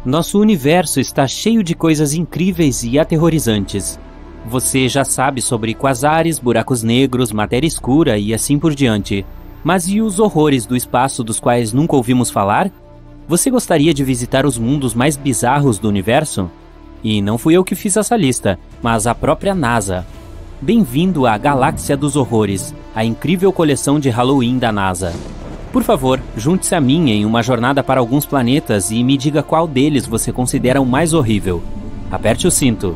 Nosso universo está cheio de coisas incríveis e aterrorizantes. Você já sabe sobre quasares, buracos negros, matéria escura e assim por diante. Mas e os horrores do espaço dos quais nunca ouvimos falar? Você gostaria de visitar os mundos mais bizarros do universo? E não fui eu que fiz essa lista, mas a própria NASA. Bem-vindo à Galáxia dos Horrores, a incrível coleção de Halloween da NASA. Por favor, junte-se a mim em uma jornada para alguns planetas e me diga qual deles você considera o mais horrível. Aperte o cinto.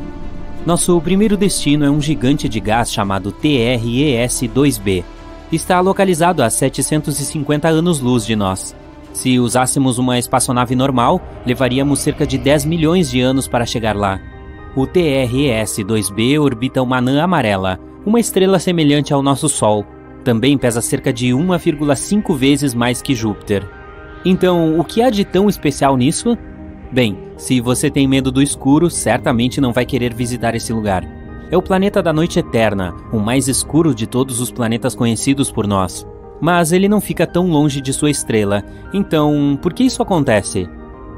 Nosso primeiro destino é um gigante de gás chamado TRES-2b. Está localizado a 750 anos-luz de nós. Se usássemos uma espaçonave normal, levaríamos cerca de 10 milhões de anos para chegar lá. O TRES-2b orbita uma anã amarela, uma estrela semelhante ao nosso Sol. Também pesa cerca de 1,5 vezes mais que Júpiter. Então, o que há de tão especial nisso? Bem, se você tem medo do escuro, certamente não vai querer visitar esse lugar. É o planeta da noite eterna, o mais escuro de todos os planetas conhecidos por nós. Mas ele não fica tão longe de sua estrela, então por que isso acontece?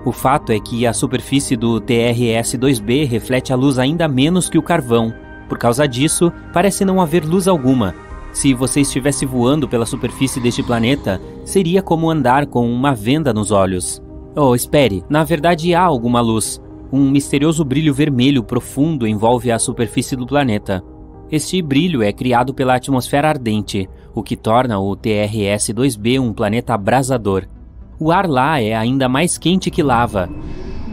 O fato é que a superfície do TRES-2b reflete a luz ainda menos que o carvão. Por causa disso, parece não haver luz alguma. Se você estivesse voando pela superfície deste planeta, seria como andar com uma venda nos olhos. Oh, espere, na verdade há alguma luz. Um misterioso brilho vermelho profundo envolve a superfície do planeta. Este brilho é criado pela atmosfera ardente, o que torna o TRES-2b um planeta abrasador. O ar lá é ainda mais quente que lava.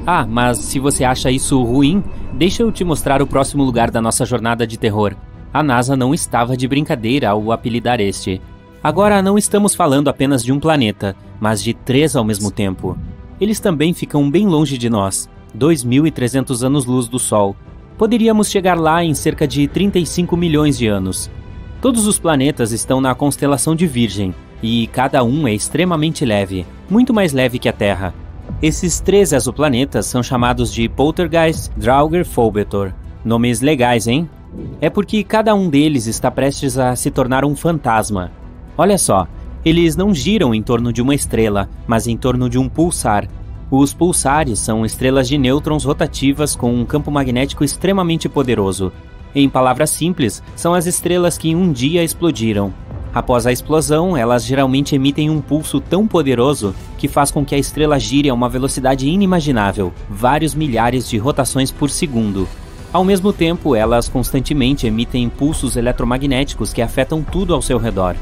Ah, mas se você acha isso ruim, deixa eu te mostrar o próximo lugar da nossa jornada de terror. A NASA não estava de brincadeira ao apelidar este. Agora não estamos falando apenas de um planeta, mas de 3 ao mesmo tempo. Eles também ficam bem longe de nós, 2.300 anos-luz do Sol. Poderíamos chegar lá em cerca de 35 milhões de anos. Todos os planetas estão na constelação de Virgem, e cada um é extremamente leve, muito mais leve que a Terra. Esses 3 exoplanetas são chamados de Poltergeist, Draugr, Phobetor. Nomes legais, hein? É porque cada um deles está prestes a se tornar um fantasma. Olha só, eles não giram em torno de uma estrela, mas em torno de um pulsar. Os pulsares são estrelas de nêutrons rotativas com um campo magnético extremamente poderoso. Em palavras simples, são as estrelas que um dia explodiram. Após a explosão, elas geralmente emitem um pulso tão poderoso que faz com que a estrela gire a uma velocidade inimaginável, vários milhares de rotações por segundo. Ao mesmo tempo, elas constantemente emitem impulsos eletromagnéticos que afetam tudo ao seu redor.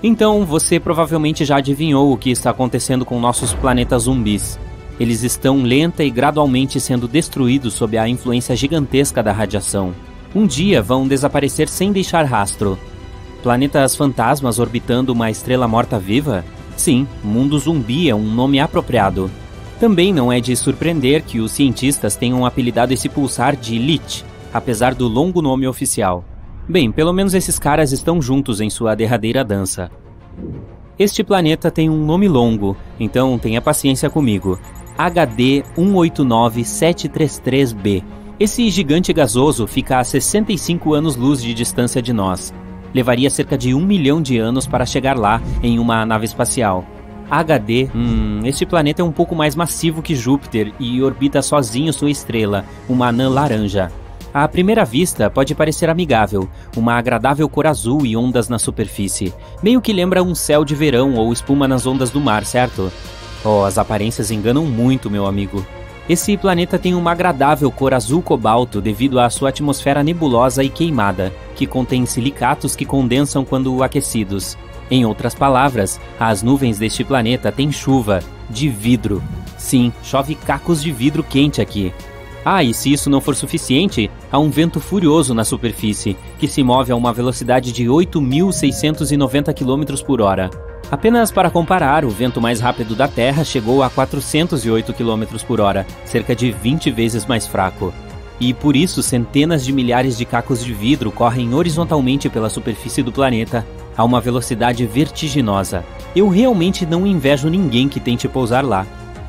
Então, você provavelmente já adivinhou o que está acontecendo com nossos planetas zumbis. Eles estão lenta e gradualmente sendo destruídos sob a influência gigantesca da radiação. Um dia vão desaparecer sem deixar rastro. Planetas fantasmas orbitando uma estrela morta-viva? Sim, mundo zumbi é um nome apropriado. Também não é de surpreender que os cientistas tenham apelidado esse pulsar de Lich, apesar do longo nome oficial. Bem, pelo menos esses caras estão juntos em sua derradeira dança. Este planeta tem um nome longo, então tenha paciência comigo. HD 189733b. Esse gigante gasoso fica a 65 anos-luz de distância de nós. Levaria cerca de 1 milhão de anos para chegar lá em uma nave espacial. HD, este planeta é um pouco mais massivo que Júpiter e orbita sozinho sua estrela, uma anã laranja. À primeira vista, pode parecer amigável, uma agradável cor azul e ondas na superfície. Meio que lembra um céu de verão ou espuma nas ondas do mar, certo? Oh, as aparências enganam muito, meu amigo. Esse planeta tem uma agradável cor azul cobalto devido à sua atmosfera nebulosa e queimada, que contém silicatos que condensam quando aquecidos. Em outras palavras, as nuvens deste planeta têm chuva de vidro. Sim, chove cacos de vidro quente aqui. Ah, e se isso não for suficiente, há um vento furioso na superfície, que se move a uma velocidade de 8.690 km por hora. Apenas para comparar, o vento mais rápido da Terra chegou a 408 km por hora, cerca de 20 vezes mais fraco. E por isso centenas de milhares de cacos de vidro correm horizontalmente pela superfície do planeta, a uma velocidade vertiginosa. Eu realmente não invejo ninguém que tente pousar lá.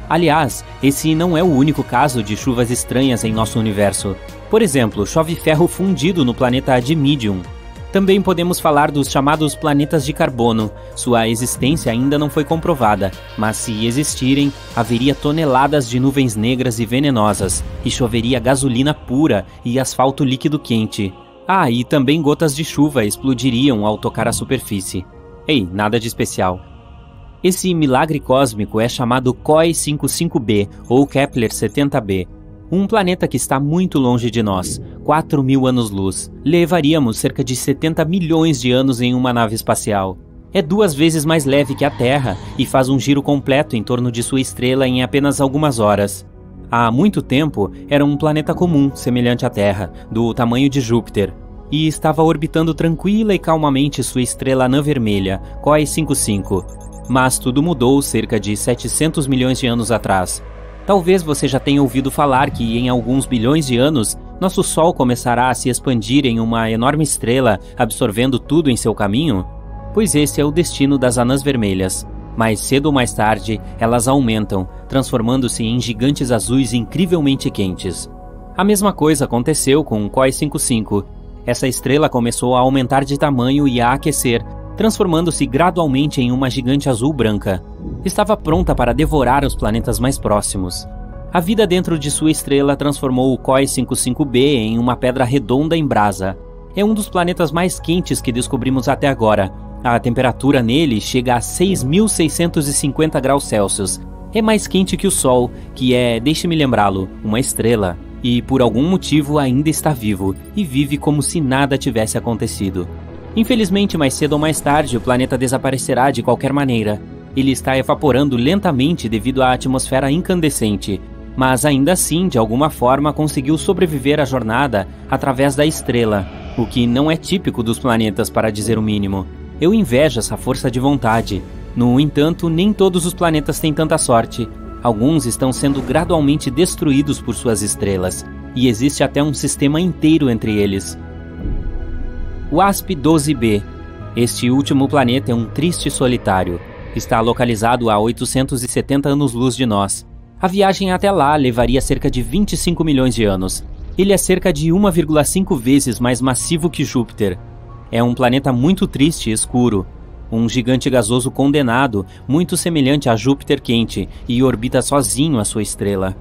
Aliás, esse não é o único caso de chuvas estranhas em nosso universo. Por exemplo, chove ferro fundido no planeta Dimidium. Também podemos falar dos chamados planetas de carbono. Sua existência ainda não foi comprovada, mas se existirem, haveria toneladas de nuvens negras e venenosas, e choveria gasolina pura e asfalto líquido quente. Ah, e também gotas de chuva explodiriam ao tocar a superfície. Ei, nada de especial. Esse milagre cósmico é chamado COI 55b ou Kepler 70b. Um planeta que está muito longe de nós, 4.000 anos-luz. Levaríamos cerca de 70 milhões de anos em uma nave espacial. É 2 vezes mais leve que a Terra e faz um giro completo em torno de sua estrela em apenas algumas horas. Há muito tempo, era um planeta comum, semelhante à Terra, do tamanho de Júpiter, e estava orbitando tranquila e calmamente sua estrela anã vermelha, COI 55. Mas tudo mudou cerca de 700 milhões de anos atrás. Talvez você já tenha ouvido falar que em alguns bilhões de anos, nosso Sol começará a se expandir em uma enorme estrela, absorvendo tudo em seu caminho? Pois esse é o destino das anãs vermelhas. Mais cedo ou mais tarde, elas aumentam, transformando-se em gigantes azuis incrivelmente quentes. A mesma coisa aconteceu com o COI 55. Essa estrela começou a aumentar de tamanho e a aquecer, transformando-se gradualmente em uma gigante azul branca. Estava pronta para devorar os planetas mais próximos. A vida dentro de sua estrela transformou o COI 55b em uma pedra redonda em brasa. É um dos planetas mais quentes que descobrimos até agora. A temperatura nele chega a 6.650 graus Celsius. É mais quente que o Sol, que é, deixe-me lembrá-lo, uma estrela. E por algum motivo ainda está vivo, e vive como se nada tivesse acontecido. Infelizmente, mais cedo ou mais tarde, o planeta desaparecerá de qualquer maneira. Ele está evaporando lentamente devido à atmosfera incandescente, mas ainda assim, de alguma forma, conseguiu sobreviver à jornada através da estrela, o que não é típico dos planetas, para dizer o mínimo. Eu invejo essa força de vontade. No entanto, nem todos os planetas têm tanta sorte. Alguns estão sendo gradualmente destruídos por suas estrelas, e existe até um sistema inteiro entre eles. WASP-12b. Este último planeta é um triste solitário. Está localizado a 870 anos-luz de nós. A viagem até lá levaria cerca de 25 milhões de anos. Ele é cerca de 1,5 vezes mais massivo que Júpiter. É um planeta muito triste e escuro. Um gigante gasoso condenado, muito semelhante a Júpiter quente, e orbita sozinho a sua estrela.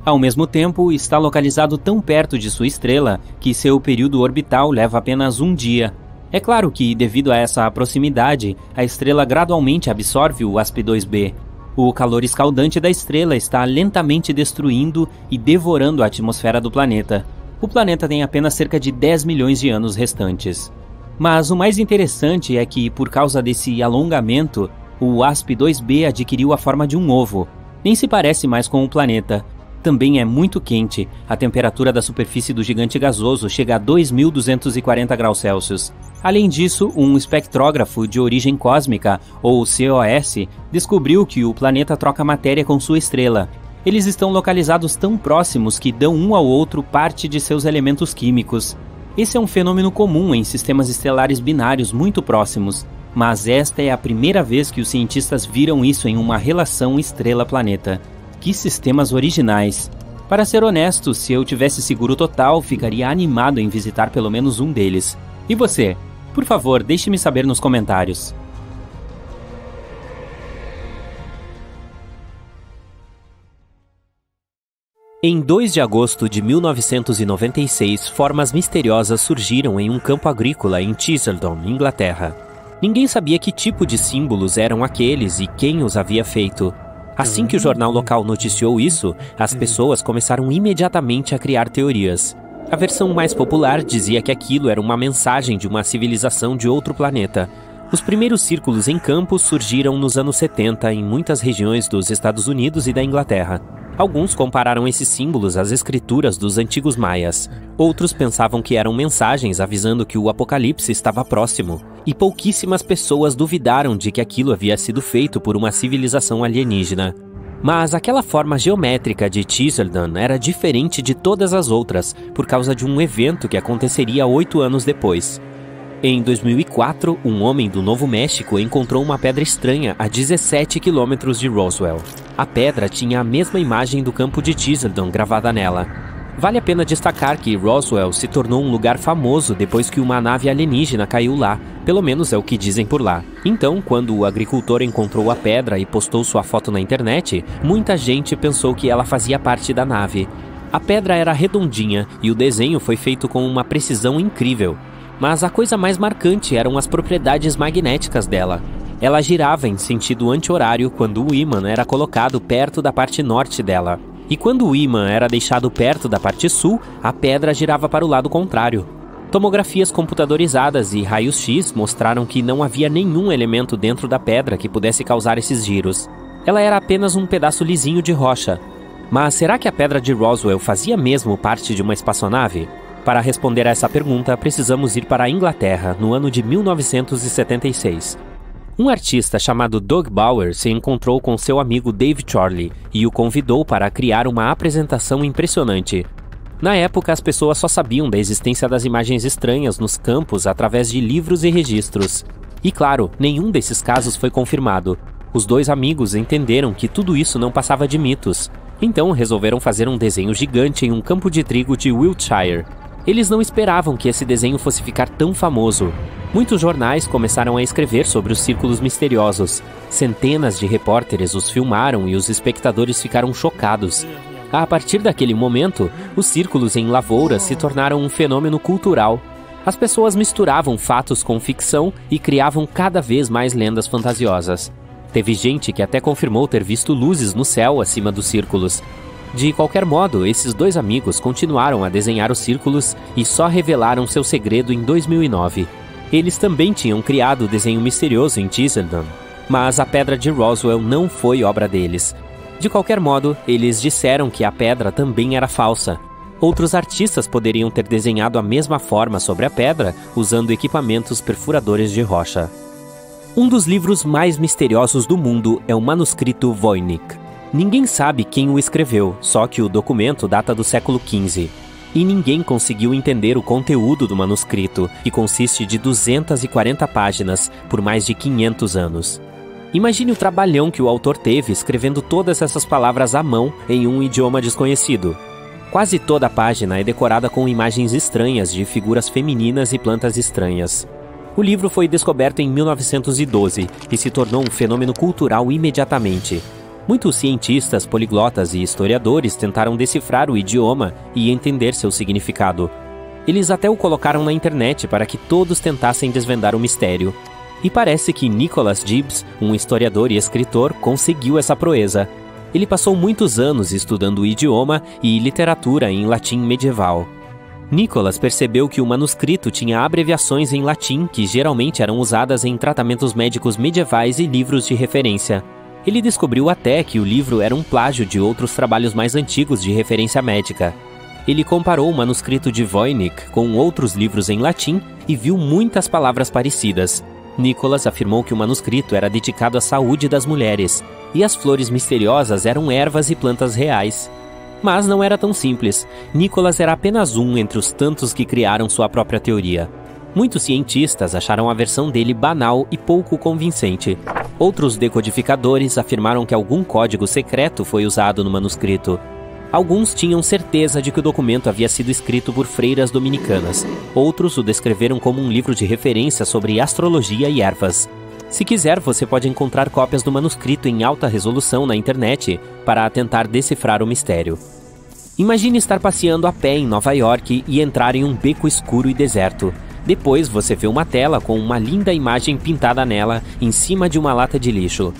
Ao mesmo tempo, está localizado tão perto de sua estrela que seu período orbital leva apenas um dia. É claro que, devido a essa proximidade, a estrela gradualmente absorve o WASP-2b. O calor escaldante da estrela está lentamente destruindo e devorando a atmosfera do planeta. O planeta tem apenas cerca de 10 milhões de anos restantes. Mas o mais interessante é que, por causa desse alongamento, o WASP-2b adquiriu a forma de um ovo. Nem se parece mais com o planeta. Também é muito quente. A temperatura da superfície do gigante gasoso chega a 2.240 graus Celsius. Além disso, um espectrógrafo de origem cósmica, ou COS, descobriu que o planeta troca matéria com sua estrela. Eles estão localizados tão próximos que dão um ao outro parte de seus elementos químicos. Esse é um fenômeno comum em sistemas estelares binários muito próximos, mas esta é a primeira vez que os cientistas viram isso em uma relação estrela-planeta. Que sistemas originais! Para ser honesto, se eu tivesse seguro total, ficaria animado em visitar pelo menos um deles. E você? Por favor, deixe-me saber nos comentários. Em 2 de agosto de 1996, formas misteriosas surgiram em um campo agrícola em Cheseldon, Inglaterra. Ninguém sabia que tipo de símbolos eram aqueles e quem os havia feito. Assim que o jornal local noticiou isso, as pessoas começaram imediatamente a criar teorias. A versão mais popular dizia que aquilo era uma mensagem de uma civilização de outro planeta. Os primeiros círculos em campo surgiram nos anos 70 em muitas regiões dos Estados Unidos e da Inglaterra. Alguns compararam esses símbolos às escrituras dos antigos maias. Outros pensavam que eram mensagens avisando que o apocalipse estava próximo. E pouquíssimas pessoas duvidaram de que aquilo havia sido feito por uma civilização alienígena. Mas aquela forma geométrica de Cheseldon era diferente de todas as outras, por causa de um evento que aconteceria 8 anos depois. Em 2004, um homem do Novo México encontrou uma pedra estranha a 17 quilômetros de Roswell. A pedra tinha a mesma imagem do campo de Cheseldon gravada nela. Vale a pena destacar que Roswell se tornou um lugar famoso depois que uma nave alienígena caiu lá, pelo menos é o que dizem por lá. Então, quando o agricultor encontrou a pedra e postou sua foto na internet, muita gente pensou que ela fazia parte da nave. A pedra era redondinha e o desenho foi feito com uma precisão incrível. Mas a coisa mais marcante eram as propriedades magnéticas dela. Ela girava em sentido anti-horário quando o ímã era colocado perto da parte norte dela. E quando o ímã era deixado perto da parte sul, a pedra girava para o lado contrário. Tomografias computadorizadas e raios-x mostraram que não havia nenhum elemento dentro da pedra que pudesse causar esses giros. Ela era apenas um pedaço lisinho de rocha. Mas será que a pedra de Roswell fazia mesmo parte de uma espaçonave? Para responder a essa pergunta, precisamos ir para a Inglaterra, no ano de 1976. Um artista chamado Doug Bauer se encontrou com seu amigo Dave Chorley e o convidou para criar uma apresentação impressionante. Na época, as pessoas só sabiam da existência das imagens estranhas nos campos através de livros e registros. E claro, nenhum desses casos foi confirmado. Os dois amigos entenderam que tudo isso não passava de mitos. Então resolveram fazer um desenho gigante em um campo de trigo de Wiltshire. Eles não esperavam que esse desenho fosse ficar tão famoso. Muitos jornais começaram a escrever sobre os círculos misteriosos. Centenas de repórteres os filmaram e os espectadores ficaram chocados. A partir daquele momento, os círculos em lavouras se tornaram um fenômeno cultural. As pessoas misturavam fatos com ficção e criavam cada vez mais lendas fantasiosas. Teve gente que até confirmou ter visto luzes no céu acima dos círculos. De qualquer modo, esses dois amigos continuaram a desenhar os círculos e só revelaram seu segredo em 2009. Eles também tinham criado o desenho misterioso em Tisselman, mas a pedra de Roswell não foi obra deles. De qualquer modo, eles disseram que a pedra também era falsa. Outros artistas poderiam ter desenhado a mesma forma sobre a pedra usando equipamentos perfuradores de rocha. Um dos livros mais misteriosos do mundo é o manuscrito Voynich. Ninguém sabe quem o escreveu, só que o documento data do século XV. E ninguém conseguiu entender o conteúdo do manuscrito, que consiste de 240 páginas por mais de 500 anos. Imagine o trabalhão que o autor teve escrevendo todas essas palavras à mão em um idioma desconhecido. Quase toda a página é decorada com imagens estranhas de figuras femininas e plantas estranhas. O livro foi descoberto em 1912 e se tornou um fenômeno cultural imediatamente. Muitos cientistas, poliglotas e historiadores tentaram decifrar o idioma e entender seu significado. Eles até o colocaram na internet para que todos tentassem desvendar o mistério. E parece que Nicholas Gibbs, um historiador e escritor, conseguiu essa proeza. Ele passou muitos anos estudando o idioma e literatura em latim medieval. Nicholas percebeu que o manuscrito tinha abreviações em latim que geralmente eram usadas em tratamentos médicos medievais e livros de referência. Ele descobriu até que o livro era um plágio de outros trabalhos mais antigos de referência médica. Ele comparou o manuscrito de Voynich com outros livros em latim e viu muitas palavras parecidas. Nicholas afirmou que o manuscrito era dedicado à saúde das mulheres, e as flores misteriosas eram ervas e plantas reais. Mas não era tão simples. Nicholas era apenas um entre os tantos que criaram sua própria teoria. Muitos cientistas acharam a versão dele banal e pouco convincente. Outros decodificadores afirmaram que algum código secreto foi usado no manuscrito. Alguns tinham certeza de que o documento havia sido escrito por freiras dominicanas. Outros o descreveram como um livro de referência sobre astrologia e ervas. Se quiser, você pode encontrar cópias do manuscrito em alta resolução na internet para tentar decifrar o mistério. Imagine estar passeando a pé em Nova York e entrar em um beco escuro e deserto. Depois você vê uma tela com uma linda imagem pintada nela em cima de uma lata de lixo.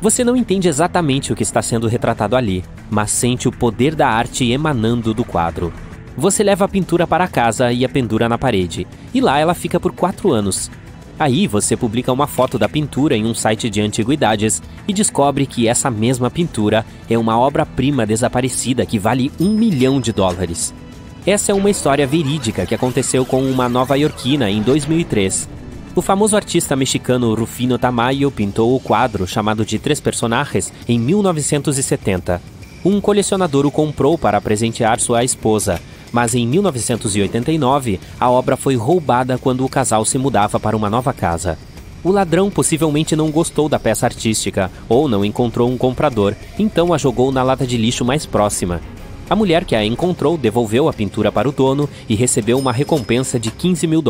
Você não entende exatamente o que está sendo retratado ali, mas sente o poder da arte emanando do quadro. Você leva a pintura para casa e a pendura na parede, e lá ela fica por 4 anos. Aí você publica uma foto da pintura em um site de antiguidades e descobre que essa mesma pintura é uma obra-prima desaparecida que vale $1 milhão. Essa é uma história verídica que aconteceu com uma nova-iorquina em 2003. O famoso artista mexicano Rufino Tamayo pintou o quadro chamado de Três Personagens em 1970. Um colecionador o comprou para presentear sua esposa, mas em 1989 a obra foi roubada quando o casal se mudava para uma nova casa. O ladrão possivelmente não gostou da peça artística ou não encontrou um comprador, então a jogou na lata de lixo mais próxima. A mulher que a encontrou devolveu a pintura para o dono e recebeu uma recompensa de $15 mil.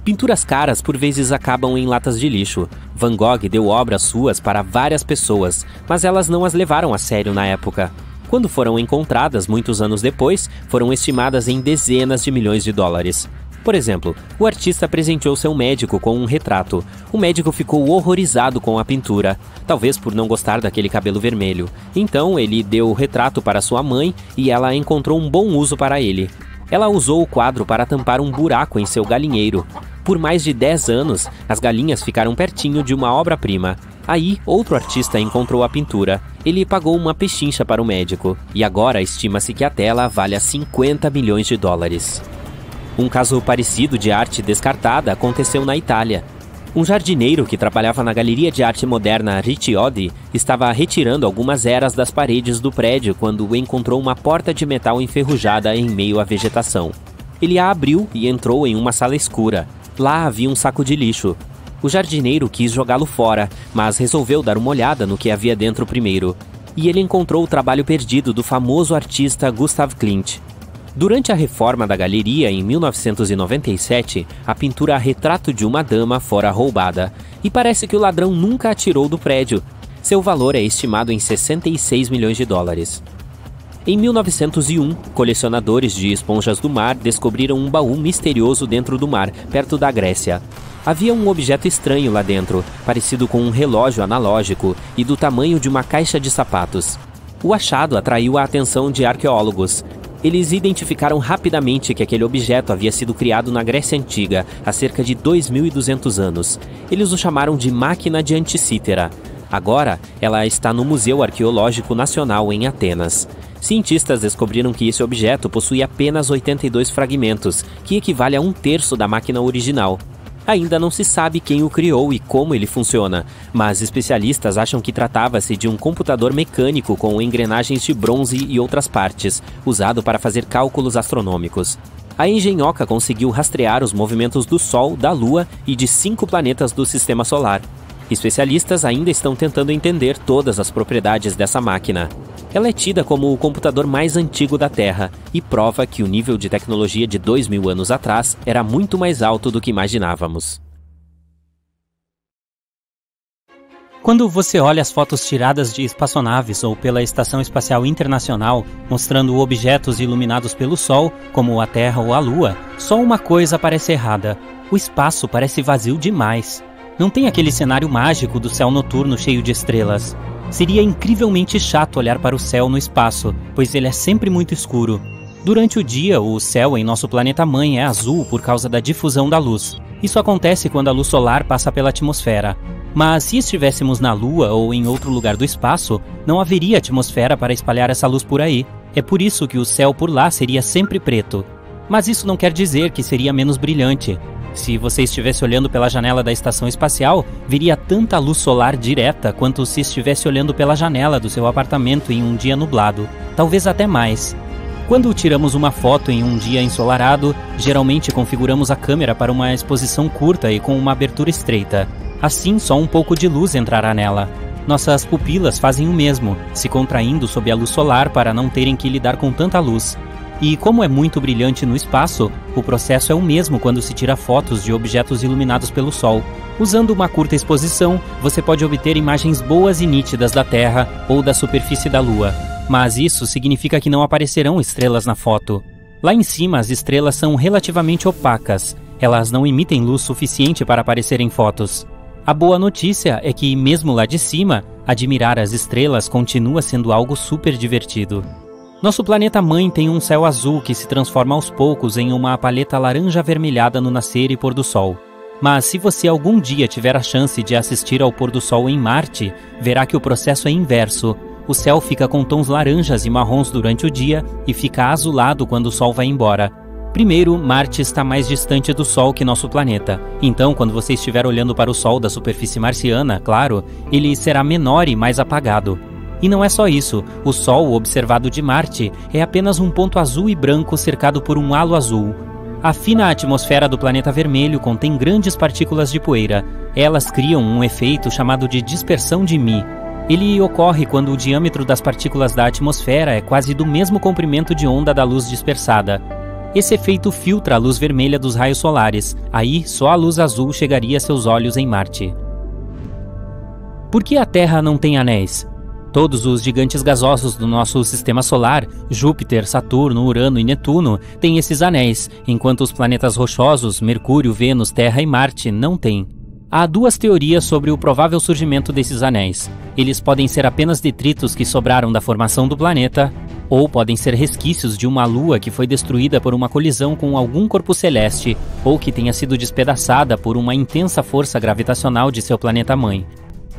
Pinturas caras por vezes acabam em latas de lixo. Van Gogh deu obras suas para várias pessoas, mas elas não as levaram a sério na época. Quando foram encontradas muitos anos depois, foram estimadas em dezenas de milhões de dólares. Por exemplo, o artista presenteou seu médico com um retrato. O médico ficou horrorizado com a pintura, talvez por não gostar daquele cabelo vermelho. Então ele deu o retrato para sua mãe e ela encontrou um bom uso para ele. Ela usou o quadro para tampar um buraco em seu galinheiro. Por mais de 10 anos, as galinhas ficaram pertinho de uma obra-prima. Aí, outro artista encontrou a pintura. Ele pagou uma pechincha para o médico. E agora estima-se que a tela valha $50 milhões. Um caso parecido de arte descartada aconteceu na Itália. Um jardineiro que trabalhava na Galeria de Arte Moderna Ricciodi estava retirando algumas eras das paredes do prédio quando encontrou uma porta de metal enferrujada em meio à vegetação. Ele a abriu e entrou em uma sala escura. Lá havia um saco de lixo. O jardineiro quis jogá-lo fora, mas resolveu dar uma olhada no que havia dentro primeiro. E ele encontrou o trabalho perdido do famoso artista Gustav Klimt. Durante a reforma da galeria, em 1997, a pintura Retrato de uma Dama fora roubada. E parece que o ladrão nunca a tirou do prédio. Seu valor é estimado em $66 milhões. Em 1901, colecionadores de esponjas do mar descobriram um baú misterioso dentro do mar, perto da Grécia. Havia um objeto estranho lá dentro, parecido com um relógio analógico e do tamanho de uma caixa de sapatos. O achado atraiu a atenção de arqueólogos. Eles identificaram rapidamente que aquele objeto havia sido criado na Grécia Antiga, há cerca de 2.200 anos. Eles o chamaram de Máquina de Anticítera. Agora, ela está no Museu Arqueológico Nacional em Atenas. Cientistas descobriram que esse objeto possui apenas 82 fragmentos, que equivale a 1/3 da máquina original. Ainda não se sabe quem o criou e como ele funciona, mas especialistas acham que tratava-se de um computador mecânico com engrenagens de bronze e outras partes, usado para fazer cálculos astronômicos. A engenhoca conseguiu rastrear os movimentos do Sol, da Lua e de 5 planetas do Sistema Solar. Especialistas ainda estão tentando entender todas as propriedades dessa máquina. Ela é tida como o computador mais antigo da Terra e prova que o nível de tecnologia de 2.000 anos atrás era muito mais alto do que imaginávamos. Quando você olha as fotos tiradas de espaçonaves ou pela Estação Espacial Internacional, mostrando objetos iluminados pelo Sol, como a Terra ou a Lua, só uma coisa parece errada: o espaço parece vazio demais. Não tem aquele cenário mágico do céu noturno cheio de estrelas. Seria incrivelmente chato olhar para o céu no espaço, pois ele é sempre muito escuro. Durante o dia, o céu em nosso planeta-mãe é azul por causa da difusão da luz. Isso acontece quando a luz solar passa pela atmosfera. Mas se estivéssemos na Lua ou em outro lugar do espaço, não haveria atmosfera para espalhar essa luz por aí. É por isso que o céu por lá seria sempre preto. Mas isso não quer dizer que seria menos brilhante. Se você estivesse olhando pela janela da estação espacial, veria tanta luz solar direta quanto se estivesse olhando pela janela do seu apartamento em um dia nublado, talvez até mais. Quando tiramos uma foto em um dia ensolarado, geralmente configuramos a câmera para uma exposição curta e com uma abertura estreita. Assim, só um pouco de luz entrará nela. Nossas pupilas fazem o mesmo, se contraindo sob a luz solar para não terem que lidar com tanta luz. E como é muito brilhante no espaço, o processo é o mesmo quando se tira fotos de objetos iluminados pelo Sol. Usando uma curta exposição, você pode obter imagens boas e nítidas da Terra ou da superfície da Lua. Mas isso significa que não aparecerão estrelas na foto. Lá em cima, as estrelas são relativamente opacas. Elas não emitem luz suficiente para aparecer em fotos. A boa notícia é que, mesmo lá de cima, admirar as estrelas continua sendo algo super divertido. Nosso planeta-mãe tem um céu azul que se transforma aos poucos em uma paleta laranja avermelhada no nascer e pôr do sol. Mas se você algum dia tiver a chance de assistir ao pôr do sol em Marte, verá que o processo é inverso. O céu fica com tons laranjas e marrons durante o dia e fica azulado quando o sol vai embora. Primeiro, Marte está mais distante do Sol que nosso planeta. Então, quando você estiver olhando para o Sol da superfície marciana, claro, ele será menor e mais apagado. E não é só isso, o Sol observado de Marte é apenas um ponto azul e branco cercado por um halo azul. A fina atmosfera do planeta vermelho contém grandes partículas de poeira. Elas criam um efeito chamado de dispersão de Mi. Ele ocorre quando o diâmetro das partículas da atmosfera é quase do mesmo comprimento de onda da luz dispersada. Esse efeito filtra a luz vermelha dos raios solares, aí só a luz azul chegaria a seus olhos em Marte. Por que a Terra não tem anéis? Todos os gigantes gasosos do nosso sistema solar, Júpiter, Saturno, Urano e Netuno, têm esses anéis, enquanto os planetas rochosos, Mercúrio, Vênus, Terra e Marte, não têm. Há duas teorias sobre o provável surgimento desses anéis. Eles podem ser apenas detritos que sobraram da formação do planeta, ou podem ser resquícios de uma lua que foi destruída por uma colisão com algum corpo celeste, ou que tenha sido despedaçada por uma intensa força gravitacional de seu planeta-mãe.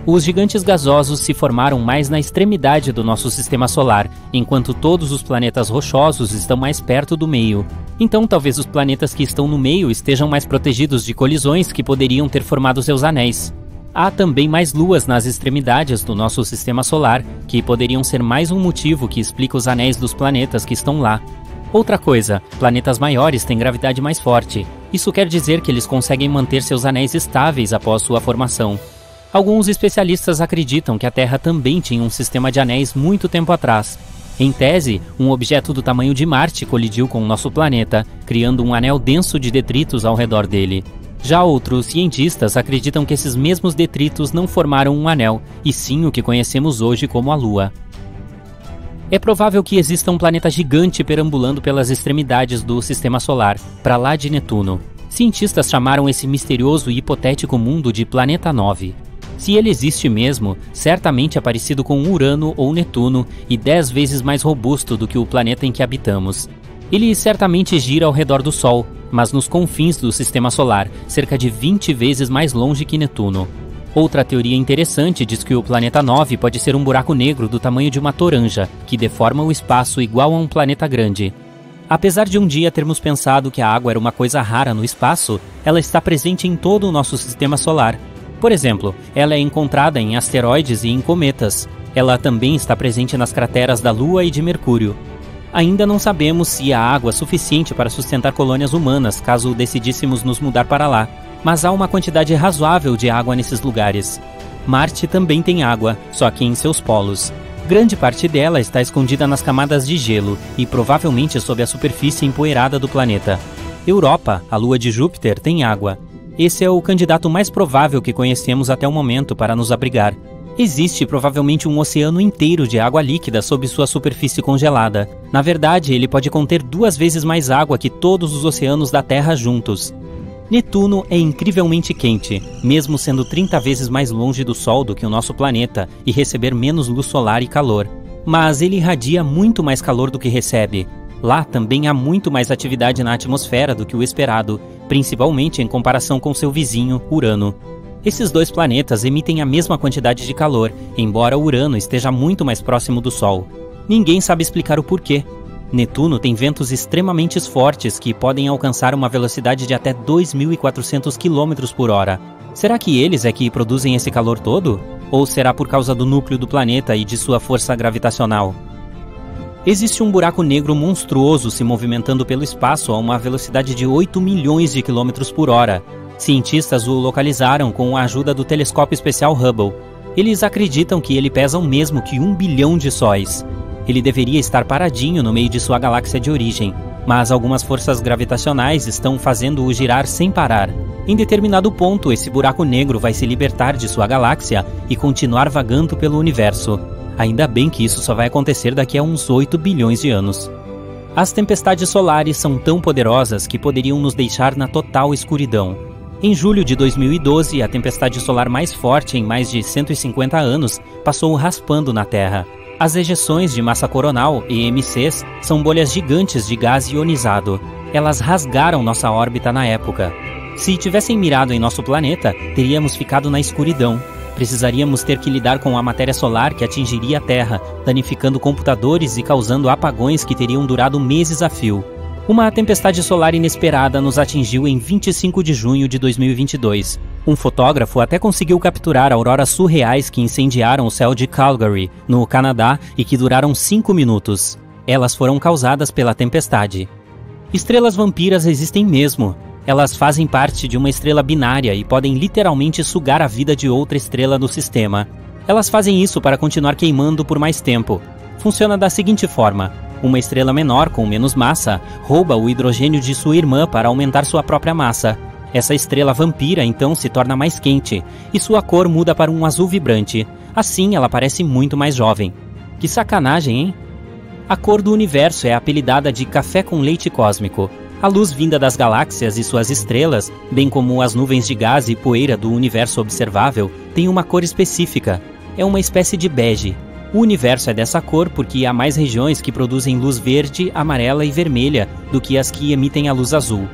Os gigantes gasosos se formaram mais na extremidade do nosso sistema solar, enquanto todos os planetas rochosos estão mais perto do meio. Então talvez os planetas que estão no meio estejam mais protegidos de colisões que poderiam ter formado seus anéis. Há também mais luas nas extremidades do nosso sistema solar, que poderiam ser mais um motivo que explica os anéis dos planetas que estão lá. Outra coisa, planetas maiores têm gravidade mais forte. Isso quer dizer que eles conseguem manter seus anéis estáveis após sua formação. Alguns especialistas acreditam que a Terra também tinha um sistema de anéis muito tempo atrás. Em tese, um objeto do tamanho de Marte colidiu com o nosso planeta, criando um anel denso de detritos ao redor dele. Já outros cientistas acreditam que esses mesmos detritos não formaram um anel, e sim o que conhecemos hoje como a Lua. É provável que exista um planeta gigante perambulando pelas extremidades do sistema solar, para lá de Netuno. Cientistas chamaram esse misterioso e hipotético mundo de Planeta 9. Se ele existe mesmo, certamente é parecido com Urano ou Netuno e 10 vezes mais robusto do que o planeta em que habitamos. Ele certamente gira ao redor do Sol, mas nos confins do sistema solar, cerca de 20 vezes mais longe que Netuno. Outra teoria interessante diz que o Planeta 9 pode ser um buraco negro do tamanho de uma toranja, que deforma o espaço igual a um planeta grande. Apesar de um dia termos pensado que a água era uma coisa rara no espaço, ela está presente em todo o nosso sistema solar. Por exemplo, ela é encontrada em asteroides e em cometas. Ela também está presente nas crateras da Lua e de Mercúrio. Ainda não sabemos se há água suficiente para sustentar colônias humanas caso decidíssemos nos mudar para lá, mas há uma quantidade razoável de água nesses lugares. Marte também tem água, só que em seus polos. Grande parte dela está escondida nas camadas de gelo e provavelmente sob a superfície empoeirada do planeta. Europa, a lua de Júpiter, tem água. Esse é o candidato mais provável que conhecemos até o momento para nos abrigar. Existe provavelmente um oceano inteiro de água líquida sob sua superfície congelada. Na verdade, ele pode conter 2 vezes mais água que todos os oceanos da Terra juntos. Netuno é incrivelmente quente, mesmo sendo 30 vezes mais longe do Sol do que o nosso planeta e receber menos luz solar e calor. Mas ele irradia muito mais calor do que recebe. Lá também há muito mais atividade na atmosfera do que o esperado, principalmente em comparação com seu vizinho, Urano. Esses dois planetas emitem a mesma quantidade de calor, embora Urano esteja muito mais próximo do Sol. Ninguém sabe explicar o porquê. Netuno tem ventos extremamente fortes que podem alcançar uma velocidade de até 2.400 km por hora. Será que eles é que produzem esse calor todo? Ou será por causa do núcleo do planeta e de sua força gravitacional? Existe um buraco negro monstruoso se movimentando pelo espaço a uma velocidade de 8 milhões de quilômetros por hora. Cientistas o localizaram com a ajuda do telescópio especial Hubble. Eles acreditam que ele pesa o mesmo que 1 bilhão de sóis. Ele deveria estar paradinho no meio de sua galáxia de origem, mas algumas forças gravitacionais estão fazendo-o girar sem parar. Em determinado ponto, esse buraco negro vai se libertar de sua galáxia e continuar vagando pelo universo. Ainda bem que isso só vai acontecer daqui a uns 8 bilhões de anos. As tempestades solares são tão poderosas que poderiam nos deixar na total escuridão. Em julho de 2012, a tempestade solar mais forte em mais de 150 anos passou raspando na Terra. As ejeções de massa coronal, EMCs, são bolhas gigantes de gás ionizado. Elas rasgaram nossa órbita na época. Se tivessem mirado em nosso planeta, teríamos ficado na escuridão. Precisaríamos ter que lidar com a matéria solar que atingiria a Terra, danificando computadores e causando apagões que teriam durado meses a fio. Uma tempestade solar inesperada nos atingiu em 25 de junho de 2022. Um fotógrafo até conseguiu capturar auroras surreais que incendiaram o céu de Calgary, no Canadá, e que duraram 5 minutos. Elas foram causadas pela tempestade. Estrelas vampiras existem mesmo. Elas fazem parte de uma estrela binária e podem literalmente sugar a vida de outra estrela no sistema. Elas fazem isso para continuar queimando por mais tempo. Funciona da seguinte forma: uma estrela menor com menos massa rouba o hidrogênio de sua irmã para aumentar sua própria massa. Essa estrela vampira então se torna mais quente e sua cor muda para um azul vibrante. Assim ela parece muito mais jovem. Que sacanagem, hein? A cor do universo é apelidada de café com leite cósmico. A luz vinda das galáxias e suas estrelas, bem como as nuvens de gás e poeira do universo observável, tem uma cor específica. É uma espécie de bege. O universo é dessa cor porque há mais regiões que produzem luz verde, amarela e vermelha do que as que emitem a luz azul.